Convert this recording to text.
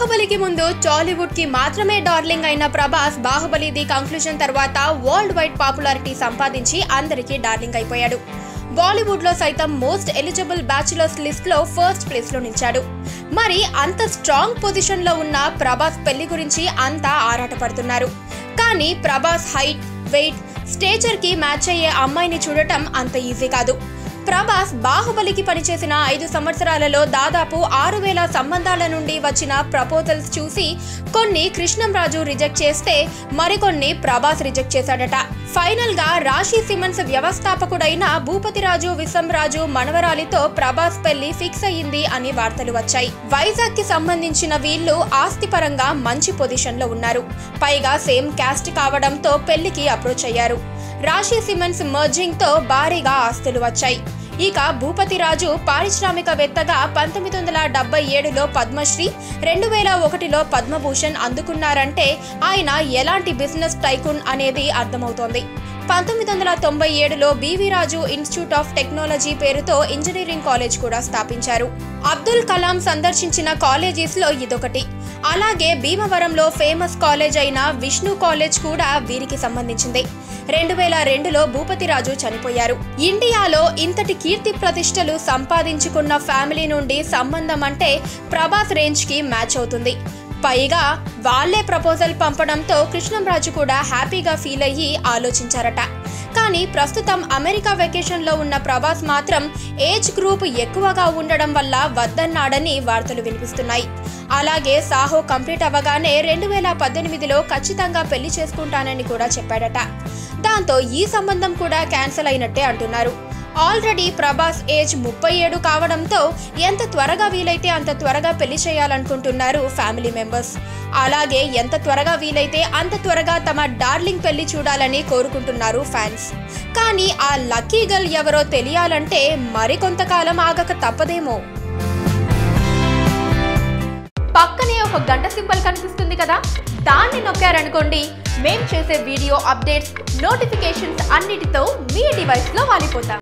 బాహుబలికి ముందు టాలీవుడ్ కి మాత్రమే డార్లింగ్ అయిన ప్రభాస్ బాహుబలి ది కంక్లూజన్ తర్వాత వరల్డ్ వైడ్ పాపులారిటీ సంపాదించి అందరికీ డార్లింగ్ అయిపోయాడు. బాలీవుడ్ లో సైతం మోస్ట్ ఎలిజిబుల్ బ్యాచులర్స్ లిస్ట్ లో ఫస్ట్ ప్లేస్ లో నిలిచాడు. మరి అంత స్ట్రాంగ్ పొజిషన్ లో ఉన్న ప్రభాస్ పెళ్లి గురించి అంతా ఆరాటపడుతున్నారు. కానీ ప్రభాస్ హైట్, వెయిట్, స్టేచర్ కి మ్యాచ్ అయ్యే అమ్మాయిని చూడటం అంత ఈజీ కాదు. ప్రభాస్ బాహుబలికి పనిచేసిన 5 సంవత్సరాలలో దాదాపు 6000 సంబంధాల నుండి వచ్చిన ప్రపోజల్స్ చూసి కొన్ని కృష్ణంరాజు రిజెక్ట్ చేస్తే మరికొన్ని ప్రభాస్ రిజెక్ట్ చేశాడట. ఫైనల్ గా రాశి సిమెంట్స్ వ్యవస్థాపకుడైన భూపతిరాజు విశ్వంరాజు మనవరాలితో ప్రభాస్ పెళ్లి ఫిక్స్ అయ్యింది అని వార్తలు వచ్చాయి. వైజాగ్ కి సంబంధించిన వీళ్ళు ఆస్తిపరంగా మంచి పొజిషన్ లో ఉన్నారు. పైగా సేమ్ క్యాస్ట్ కావడంతో పెళ్లికి అప్రోచ్ అయ్యారు. రాశి సిమెంట్స్ మర్జింగ్ తో భారీగా ఆస్తులు వచ్చాయి. ఇక భూపతిరాజు పారిశ్రామికవేత్తగా 1977లో పద్మశ్రీ, 2001లో పద్మభూషణ్ అందుకున్నారంటే ఆయన ఎలాంటి బిజినెస్ టైకూన్ అనేది అర్థమవుతోంది. 1997లో BV Raju institute of technology పేరుతో ఇంజనీరింగ్ కాలేజ్ కూడా స్థాపించారు. అబ్దుల్ కలాం సందర్శించిన కాలేజెస్ లో ఇదొకటి. అలాగే భీమవరంలో ఫేమస్ కాలేజ్ అయిన విష్ణు కాలేజ్ కూడా వీరికి సంబంధించింది. 2002లో భూపతిరాజు చనిపోయారు. ఇండియాలో ఇంతటి కీర్తి ప్రతిష్టలు సంపాదించుకున్న ఫ్యామిలీ నుండి సంబంధం అంటే ప్రభాస్ రేంజ్ కి మ్యాచ్ అవుతుంది. పైగా వాళ్లే ప్రపోజల్ పంపడంతో కృష్ణంరాజు కూడా హ్యాపీగా ఫీల్ అయ్యి ఆలోచించారట. కానీ ప్రస్తుతం అమెరికా వెకేషన్ లో ఉన్న ప్రభాస్ మాత్రం ఏజ్ గ్రూప్ ఎక్కువగా ఉండడం వల్ల వద్దన్నాడని వార్తలు వినిపిస్తున్నాయి. అలాగే సాహో కంప్లీట్ అవ్వగానే 2018లో ఖచ్చితంగా పెళ్లి చేసుకుంటానని కూడా చెప్పాడట. దాంతో ఈ సంబంధం కూడా క్యాన్సిల్ అయినట్టే అంటున్నారు. ఆల్రెడీ ప్రభాస్ ఏజ్ 37 కావడంతో ఎంత త్వరగా వీలైతే అంత త్వరగా పెళ్లి చేయాలనుకుంటున్నారు ఫ్యామిలీ మెంబర్స్. అలాగే ఎంత త్వరగా వీలైతే అంత త్వరగా తమ డార్లింగ్ పెళ్లి చూడాలని కోరుకుంటున్నారు ఫ్యాన్స్. కానీ ఆ లక్కీ గర్ల్ ఎవరో తెలియాలంటే మరికొంతకాలం ఆగక తప్పదేమో. పక్కనే ఒక గంట సింబల్ కనిపిస్తుంది కదా, దాన్ని నొక్కారనుకోండి మేం చేసే వీడియో అప్డేట్స్, నోటిఫికేషన్స్ అన్నిటితో మీ డివైస్ లో వాలిపోతాం.